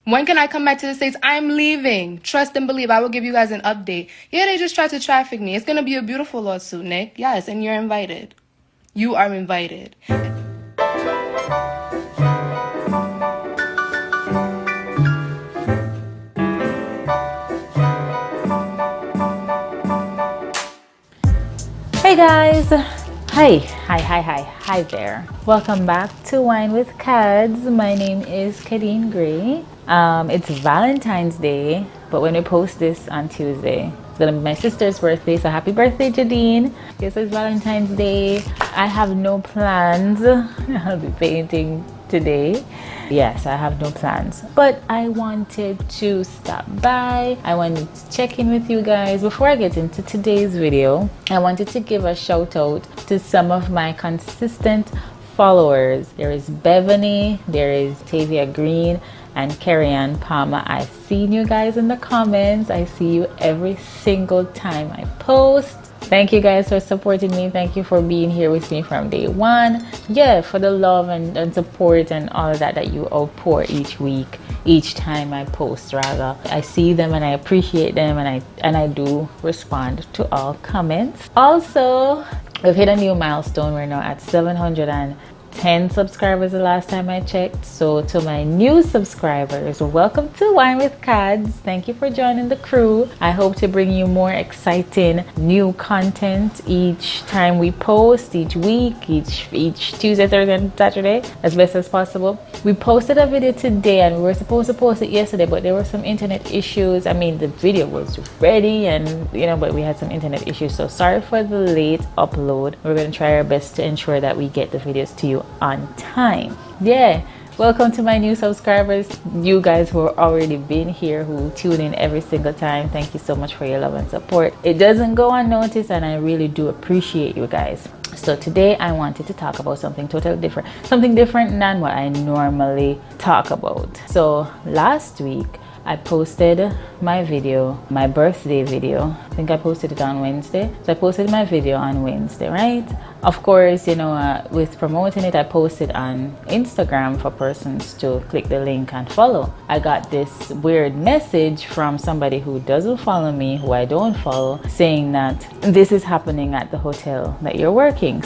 When can I come back to the States? I'm leaving. Trust and believe. I will give you guys an update. Yeah, they just tried to traffic me. It's going to be a beautiful lawsuit, Nick. Yes, and you're invited. You are invited. Hey guys! Hi there. Welcome back to Wine with Kadz. My name is Kadeen Gray. It's Valentine's Day, but when we post this on Tuesday, it's gonna be my sister's birthday, so happy birthday, Jadine. Yes, it's Valentine's Day. I have no plans. I'll be painting today. Yes, I have no plans, but I wanted to stop by. I wanted to check in with you guys. Before I get into today's video, I wanted to give a shout out to some of my consistent followers. There is Bethany, there is Tavia Green, and Carrie Ann Palmer. I've seen you guys in the comments. I see you every single time I post. Thank you guys for supporting me. Thank you for being here with me from day one. Yeah, for the love and support and all of that you outpour each week, each time I post rather. I see them and I appreciate them, and I do respond to all comments. Also, we've hit a new milestone. We're now at 710 subscribers the last time I checked. So to my new subscribers, welcome to Wine with Kadz. Thank you for joining the crew. I hope to bring you more exciting new content each time we post, each week, each Tuesday, Thursday, and Saturday, as best as possible. We posted a video today and we were supposed to post it yesterday, but there were some internet issues. I mean, the video was ready and but we had some internet issues, so sorry for the late upload. We're going to try our best to ensure that we get the videos to you on time. Yeah, welcome to my new subscribers, you guys who are already been here, who tune in every single time. Thank you so much for your love and support. It doesn't go unnoticed, and I really do appreciate you guys. So today I wanted to talk about something totally different, something different than what I normally talk about. So last week I posted my video, my birthday video. I think I posted it on Wednesday. So I posted my video on Wednesday, right? Of course, with promoting it, I posted on Instagram for persons to click the link and follow. I got this weird message from somebody who doesn't follow me, who I don't follow, saying that this is happening at the hotel that you're working.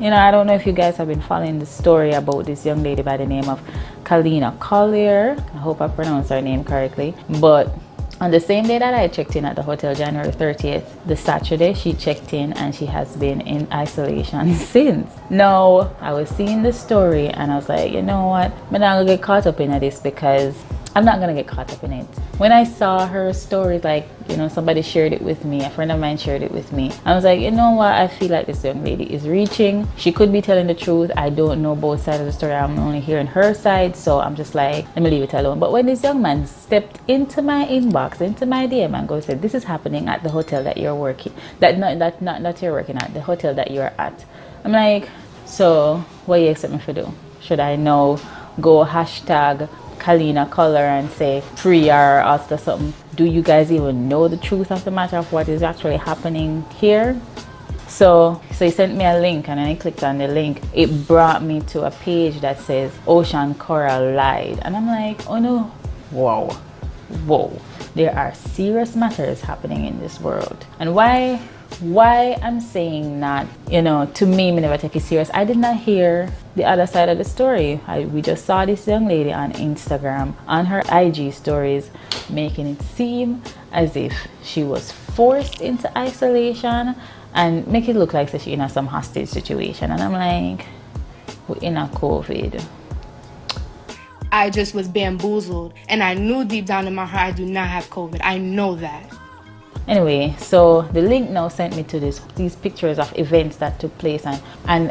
I don't know if you guys have been following the story about this young lady by the name of Kalina Collier. I hope I pronounced her name correctly. But on the same day that I checked in at the hotel, January 30th, the Saturday, she checked in and she has been in isolation since. Now, I was seeing the story and I was like, you know what? I'm not going to get caught up in this because I'm not going to get caught up in it. When I saw her stories, somebody shared it with me, a friend of mine shared it with me. I was like, you know what? I feel like this young lady is reaching. She could be telling the truth. I don't know both sides of the story. I'm only hearing her side. So I'm just like, let me leave it alone. But when this young man stepped into my inbox, into my DM and said, this is happening at the hotel that you're working, that you're working at, the hotel that you're at. I'm like, so what do you expect me to do? Should I now go hashtag Kalina Collier and say free or after something? Do you guys even know the truth of the matter of what is actually happening here? So he sent me a link and I clicked on the link. It brought me to a page that says Ocean Coral lied, and I'm like, oh no, whoa, there are serious matters happening in this world. And why I'm saying that, to me never take it serious. I did not hear the other side of the story. We just saw this young lady on Instagram, on her IG stories, making it seem as if she was forced into isolation and make it look like she's in some hostage situation. And I'm like, we're in a COVID. I just was bamboozled, and I knew deep down in my heart I do not have COVID. I know that. Anyway, so the link now sent me to these pictures of events that took place, and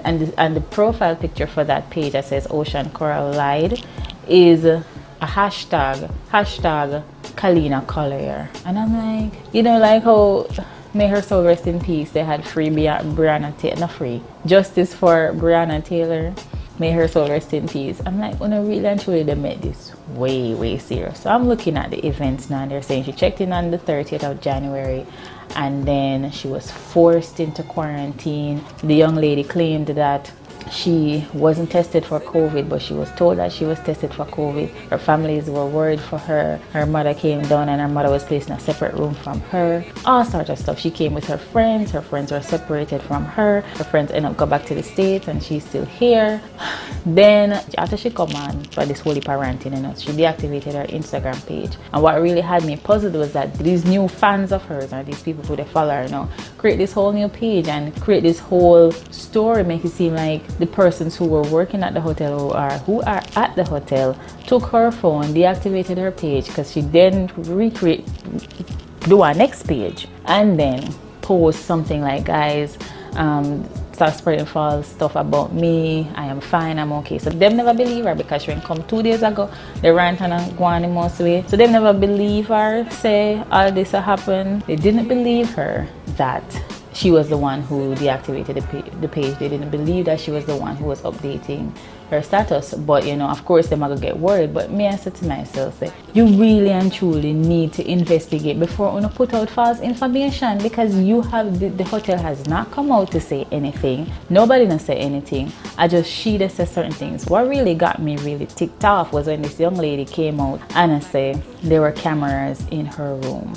the profile picture for that page that says Ocean Coral lied is a hashtag Kalina Collier. And I'm like, like how, may her soul rest in peace, they had free Breonna Taylor, not free, justice for Breonna Taylor. May her soul rest in peace. I'm like, when I really and truly they made this way serious. So I'm looking at the events now, and they're saying she checked in on the 30th of January and then she was forced into quarantine. The young lady claimed that she wasn't tested for COVID, but she was told that she was tested for COVID. Her families were worried for her. Her mother came down and her mother was placed in a separate room from her. All sorts of stuff. She came with her friends. Her friends were separated from her. Her friends ended up going back to the States and she's still here. Then after she come on for this holy parenting, she deactivated her Instagram page. And what really had me puzzled was that these new fans of hers, or these people who they follow her create this whole new page and create this whole story, make it seem like the persons who were working at the hotel who are at the hotel took her phone, deactivated her page, because she then do our next page and then post something like, guys, start spreading false stuff about me. I am fine, I'm okay. So them never believe her because she come 2 days ago. They ran and go on the most way. So they never believe her, say all this happened. They didn't believe her that she was the one who deactivated the page. They didn't believe that she was the one who was updating her status. But of course they might get worried. But me, I said to myself, say, you really and truly need to investigate before you put out false information, because you have the hotel has not come out to say anything. Nobody didn't say anything. She just said certain things. What really got me really ticked off was when this young lady came out and I say there were cameras in her room.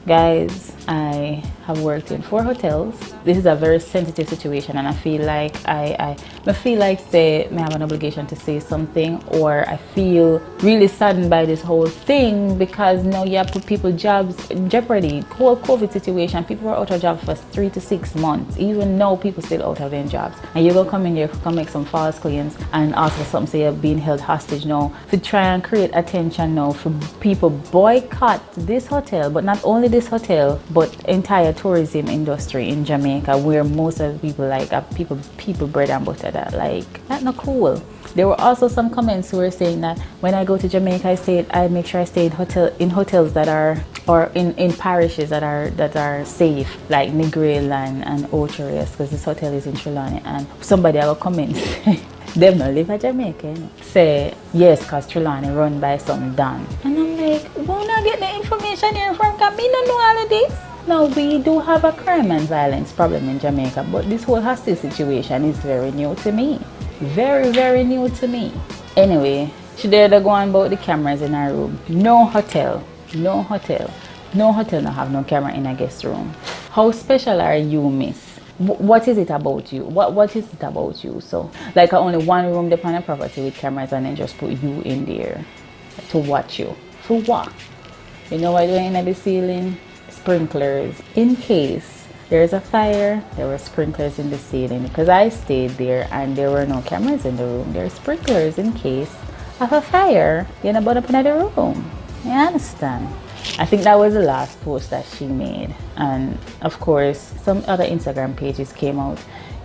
Guys, I have worked in 4 hotels. This is a very sensitive situation, and I feel like I feel like say I have an obligation to say something, or I feel really saddened by this whole thing, because now you have put people's jobs in jeopardy. Whole COVID situation, people were out of jobs for 3 to 6 months. Even now, people still out of their jobs, and you go come in here, come make some false claims, and also something say you're being held hostage now to try and create attention now for people boycott this hotel, but not only this hotel, but entire tourism industry in Jamaica, where most of the people people bread and butter. That's not cool. There were also some comments who were saying that when I go to Jamaica, I make sure I stay in hotels that are, or in parishes that are safe, like Negril and Ocherius, because this hotel is in Trelawney. And somebody will comment them not live at Jamaica, say yes, because Trelawney run by some Don. And I'm like, why not get the information here from? Because me don't know all of this. Now, we do have a crime and violence problem in Jamaica, but this whole hostage situation is very new to me. Very, very new to me. Anyway, she did go on about the cameras in her room. No hotel not have no camera in a guest room. How special are you, miss? What is it about you? What is it about you? So, like only one room depend on property with cameras, and then just put you in there to watch you. For what? You know what you're doing at the ceiling? Sprinklers. In case there's a fire, there were sprinklers in the ceiling, because I stayed there and there were no cameras in the room. There are sprinklers in case of a fire. You're not up in the room. You understand? I think that was the last post that she made. And of course, some other Instagram pages came out,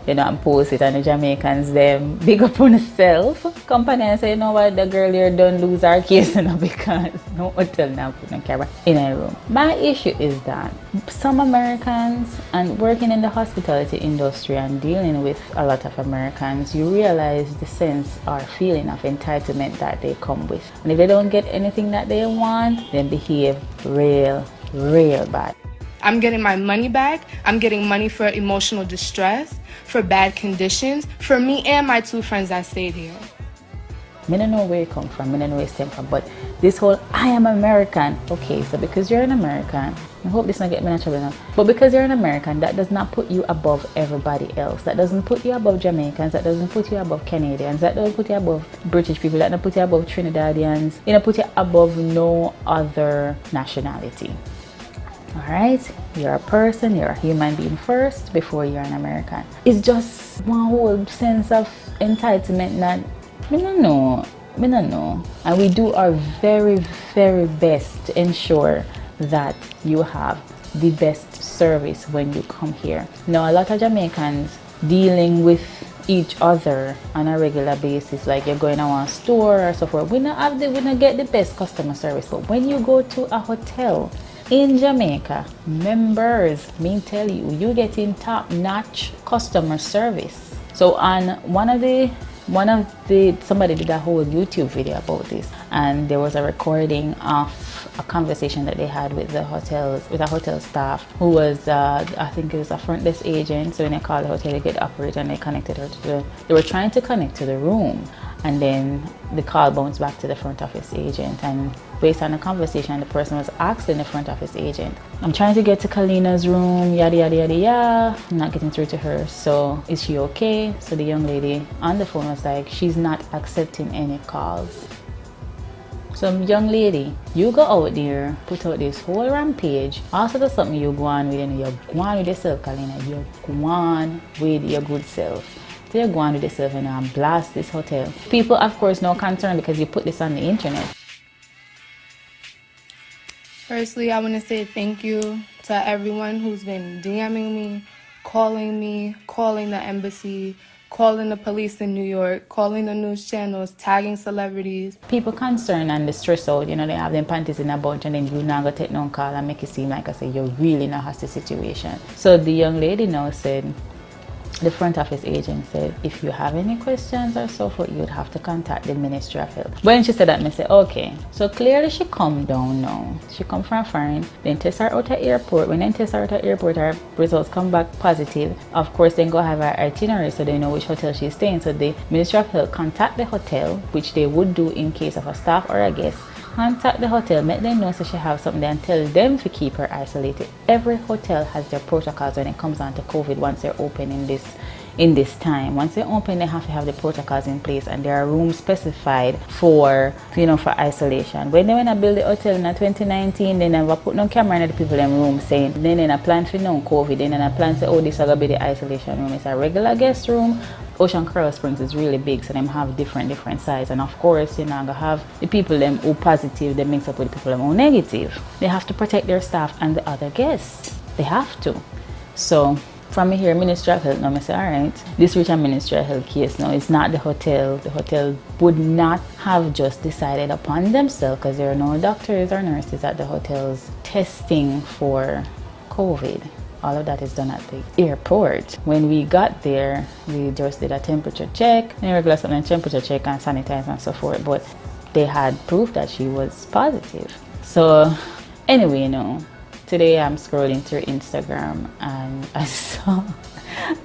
and post it, and the Jamaicans them big up on themselves. Company and say, you know what, the girl here don't lose her case, because no hotel now put no camera in a room. My issue is that some Americans, and working in the hospitality industry and dealing with a lot of Americans, you realize the sense or feeling of entitlement that they come with. And if they don't get anything that they want, then behave real bad. I'm getting my money back. I'm getting money for emotional distress, for bad conditions, for me and my 2 friends that stayed here. I don't know where you come from, I don't know where you stem from, but this whole, I am American. Okay, so because you're an American, I hope this not get me in trouble now, but because you're an American, that does not put you above everybody else. That doesn't put you above Jamaicans, that doesn't put you above Canadians, that doesn't put you above British people, that doesn't put you above Trinidadians, it don't put you above no other nationality. Alright, you're a person, you're a human being first before you're an American. It's just one whole sense of entitlement that I don't know. And we do our very, very best to ensure that you have the best service when you come here. Now, a lot of Jamaicans dealing with each other on a regular basis, like you're going to a store or so forth, we not get the best customer service. But when you go to a hotel in Jamaica, members, me tell you, you getting top-notch customer service. So on one of the somebody did a whole YouTube video about this, and there was a recording of a conversation that they had with a hotel staff who was I think it was a front desk agent. So when they called the hotel, they get the operator and they connected her to they were trying to connect to the room, and then the call bounced back to the front office agent, and based on the conversation, the person was asking the front office agent, I'm trying to get to Kalina's room, yada yada yada yada. I'm not getting through to her, so is she okay? So the young lady on the phone was like, she's not accepting any calls. So young lady, you go out there, put out this whole rampage. Also there's something you go on with, and you go on with yourself, Kalina. You go on with your good self. So you go on with yourself and blast this hotel. People, of course, no concern because you put this on the internet. Firstly, I want to say thank you to everyone who's been DMing me, calling the embassy, calling the police in New York, calling the news channels, tagging celebrities. People concerned and they stress out, they have them panties in a bunch, and then you not go take no call and make it seem like I say you're really in a hostage situation. So the young lady now said, the front office agent said, if you have any questions or so forth, you would have to contact the Ministry of Health. When she said that, I said, okay. So clearly she come down now. She come from foreign, then test her out at airport. When they test her out at airport, her results come back positive. Of course, then go have her itinerary so they know which hotel she's staying. So the Ministry of Health contact the hotel, which they would do in case of a staff or a guest. Contact the hotel, make them know so she have something, and tell them to keep her isolated. Every hotel has their protocols when it comes on to COVID once they're open in this time. Once they open, they have to have the protocols in place, and there are rooms specified for isolation. When they went to build the hotel in 2019, they never put no camera in the people in room saying, then they plan for no COVID, then they plan to say, oh, this is going to be the isolation room. It's a regular guest room. Ocean Coral Springs is really big, so them have different size, and of course gonna have the people them who positive, they mix up with the people them who negative. They have to protect their staff and the other guests. They have to. So from here, Ministry of Health now, I say, all right, this reach a Ministry of Health case now. It's not the hotel. The hotel would not have just decided upon themselves, because there are no doctors or nurses at the hotels testing for COVID. All of that is done at the airport. When we got there, we just did a temperature check, and regular something temperature check and sanitize and so forth. But they had proof that she was positive. So anyway, today I'm scrolling through Instagram and I saw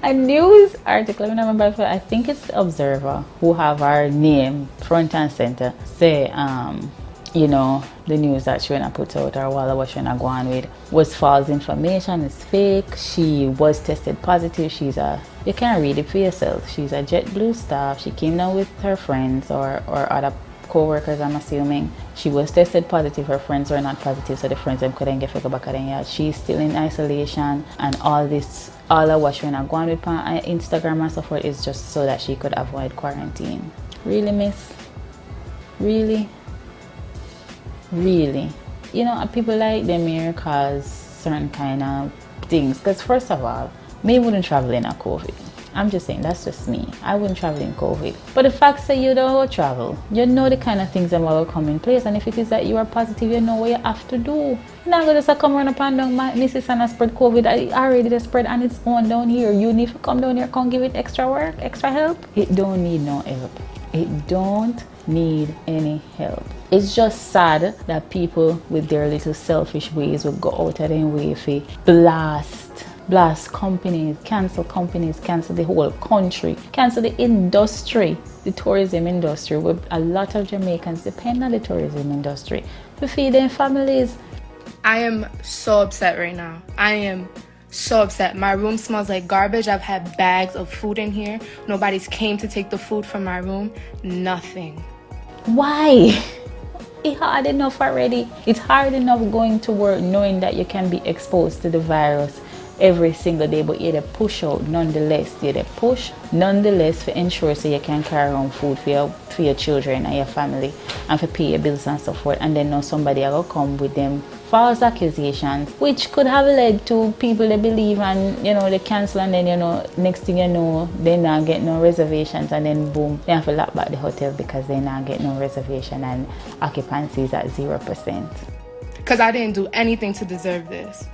a news article. I don't remember if I think it's the Observer, who have our name front and center, say the news that she wanna put out, or what she wanna go on with, was false information, it's fake. She was tested positive. You can't read it for yourself. She's a JetBlue staff. She came down with her friends or other co-workers, I'm assuming. She was tested positive. Her friends were not positive, so the friends them couldn't get back at her. She's still in isolation, and all of what she wanna go on with on Instagram and so forth is just so that she could avoid quarantine. Really, miss? Really? People like them here cause certain kind of things. Because first of all, me wouldn't travel in a COVID. I'm just saying, that's just me. I wouldn't travel in COVID. But the fact that you don't travel, you know the kind of things that will come in place. And if it is that you are positive, you know what you have to do. You're not going to just come run up and down, Mrs. Anna spread COVID. I already spread on its own down here. You need to come down here, come give it extra work, extra help. It don't need no help. It don't need any help. It's just sad that people with their little selfish ways will go out of their way for blast companies, cancel the whole country, cancel the industry, the tourism industry, where a lot of Jamaicans depend on the tourism industry to feed their families. I am so upset right now. I am so upset. My room smells like garbage. I've had bags of food in here. Nobody's came to take the food from my room. Nothing. Why? It's hard enough already. It's hard enough going to work knowing that you can be exposed to the virus every single day, but you push out nonetheless. You push nonetheless to ensure so you can carry around food for your children and your family, and for pay your bills and so forth. And then now somebody will come with them false accusations, which could have led to people they believe and they cancel, and then next thing you know, they not get no reservations, and then boom, they have to lock back the hotel because they not get no reservation and occupancy is at 0%. Because I didn't do anything to deserve this.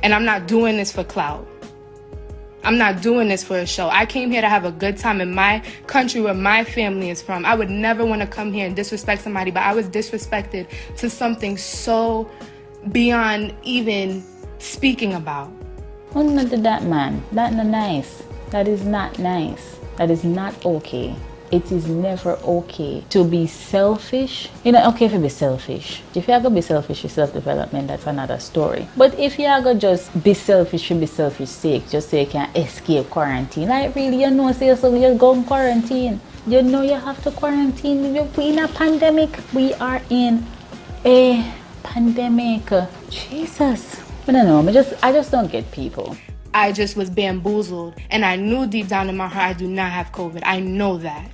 And I'm not doing this for clout. I'm not doing this for a show. I came here to have a good time in my country where my family is from. I would never want to come here and disrespect somebody, but I was disrespected to something so beyond even speaking about. Oh, not to that, man. That's not nice. That is not nice. That is not okay. It is never okay to be selfish. You're not okay if you be selfish. If you're gonna be selfish for self-development, that's another story. But if you're gonna just be selfish for be selfish sake, just so you can escape quarantine, like really, you know, say so you're going quarantine. You know you have to quarantine. We're in a pandemic. We are in a pandemic. Jesus. I don't know. I just don't get people. I just was bamboozled, and I knew deep down in my heart I do not have COVID. I know that.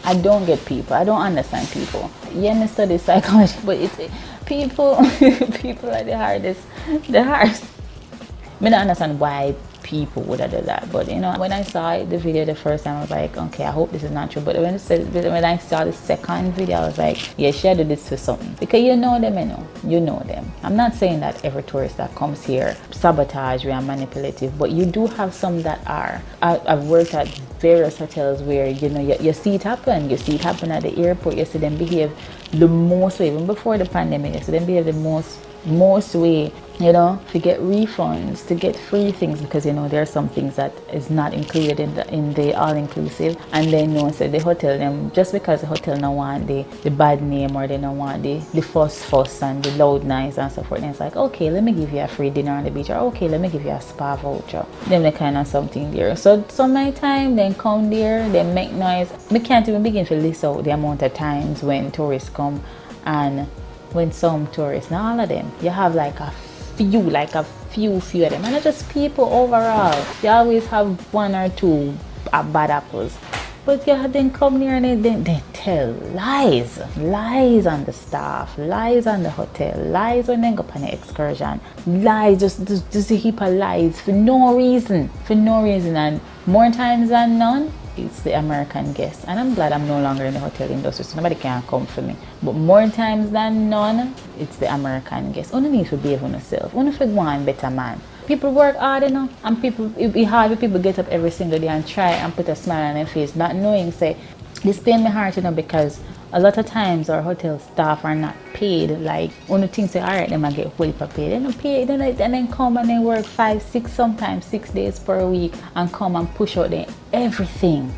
I don't get people. I don't understand people. Yeah, I study psychology, but it's people. People are the hardest. The hardest. I don't understand why people would have done that, but you know, when I saw the video the first time, I was like, okay, I hope this is not true. But when I saw the second video, I was like, yeah, she had to do this for something, because you know them, you know them. I'm not saying that every tourist that comes here sabotage you and manipulative, but you do have some that are. I've worked at various hotels where you know you see it happen. You see it happen at the airport. You see them behave the most way, even before the pandemic. You see them behave the most way, you know, to get refunds, to get free things, because you know there are some things that is not included in the all-inclusive, and they know so the hotel them, just because the hotel don't want the bad name, or they don't want the fuss and the loud noise and so forth, and it's like, okay, let me give you a free dinner on the beach, or okay, let me give you a spa voucher. Then they kind of something there. So some my time then come there, they make noise. We can't even begin to list out the amount of times when tourists come, and when some tourists, not all of them, you have like a few of them, and not just people overall. You always have one or two bad apples, but you then come near and they tell lies on the staff, lies on the hotel, lies when they go on an excursion, lies, just a heap of lies for no reason, and more times than none, it's the American guest. And I'm glad I'm no longer in the hotel industry, so nobody can come for me. But more times than none, it's the American guest. Only need to behave on yourself. Only if you want better man. People work hard, you know, and it be hard when people get up every single day and try and put a smile on their face, not knowing, say, this pain my heart, you know, because a lot of times our hotel staff are not paid. Like, one of the things say, all right, they might get fully paid. They don't pay, and then come and they work 5, 6, sometimes 6 days per week, and come and push out everything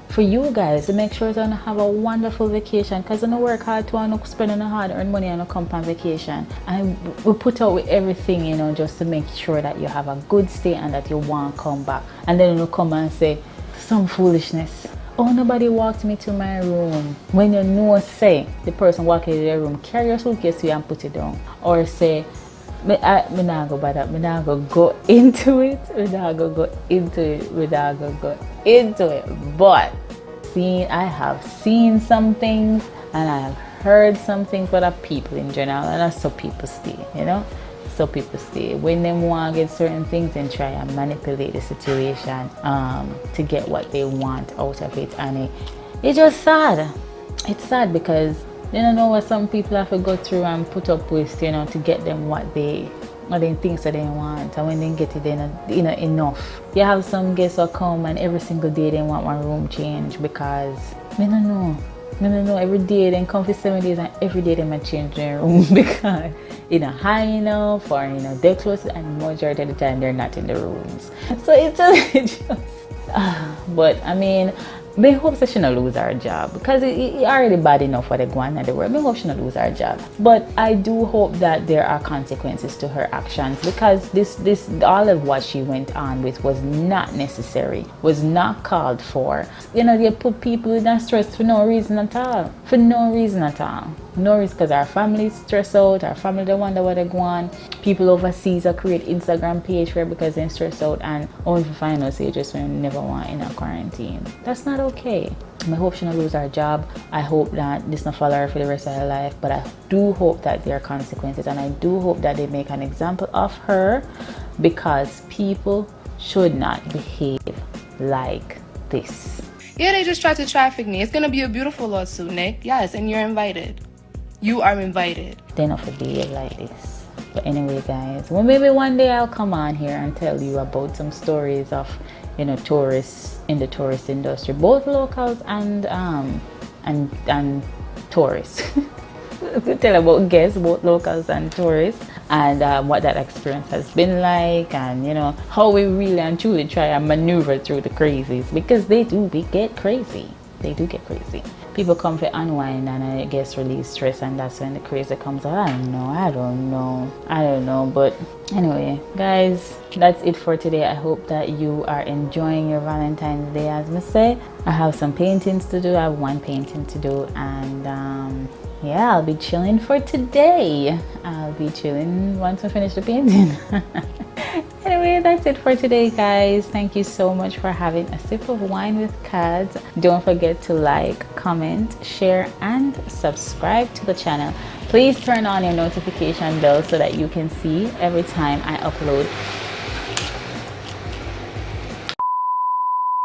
for you guys to make sure that you have a wonderful vacation, because you don't work hard to spend on hard earn money and come on vacation, and we put out with everything, you know, just to make sure that you have a good stay and that you want to come back, and then you come and say some foolishness. Oh, nobody walked me to my room. When you know, say, the person walking to their room, carry your suitcase and put it down. Or say, me not go by that. Me not go into it. Me not go into it. But I have seen some things, and I have heard some things about people in general, and that's so people stay, you know. So people stay. When they want to get certain things and try and manipulate the situation to get what they want out of it, and it's just sad. It's sad because they don't know what some people have to go through and put up with, you know, to get them what they think that they want, and when they get it, then you know enough. You have some guests who come and every single day they want one room change, because they don't know. Every day they come for 7 days, and every day they might change their room because you know high enough, or you know they're close, and majority of the time they're not in the rooms. So it's just but I mean, I hope that she not lose her job, because it already bad enough what they go on at the world. I hope she not lose her job, but I do hope that there are consequences to her actions, because this all of what she went on with was not necessary, was not called for. You know, they put people in that stress for no reason at all. No reason, because our family stress out, our family they wonder what they go on. People overseas are create Instagram page for because they're stressed out, and only to find out they just never want in a quarantine. That's not okay. I hope she not lose her job. I hope that this not follow her for the rest of her life, but I do hope that there are consequences, and I do hope that they make an example of her, because people should not behave like this. Yeah, they just tried to traffic me. It's gonna be a beautiful lawsuit, Nick. Yes, and you're invited. You are invited. They not behave like this. But anyway, guys, well, maybe one day I'll come on here and tell you about some stories of, you know, tourists in the tourist industry, both locals and tourists. Tell about guests, both locals and tourists, and what that experience has been like, and you know how we really and truly try and maneuver through the crazies, because they get crazy. They do get crazy. People come to unwind and I guess release stress, and that's when the crazy comes out. I don't know. But anyway, guys, that's it for today. I hope that you are enjoying your Valentine's Day. As I say, I have some paintings to do. I have one painting to do, and yeah, I'll be chilling for today. I'll be chilling once I finish the painting. Anyway, that's it for today, guys. Thank you so much for having a sip of wine with Kadz. Don't forget to like, comment, share, and subscribe to the channel. Please turn on your notification bell so that you can see every time I upload.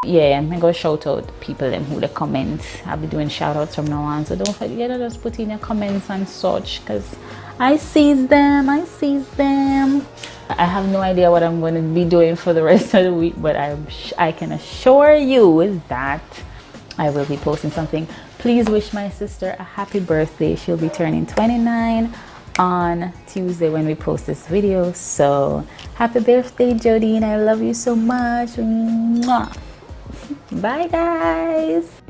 Yeah, I'm gonna shout out people them who the comment. I'll be doing shout outs from now on, so don't forget to just put in your comments and such, because I sees them. I have no idea what I'm going to be doing for the rest of the week, but I can assure you that I will be posting something. Please wish my sister a happy birthday. She'll be turning 29 on Tuesday when we post this video. So happy birthday, Jodine. I love you so much. Mwah. Bye, guys.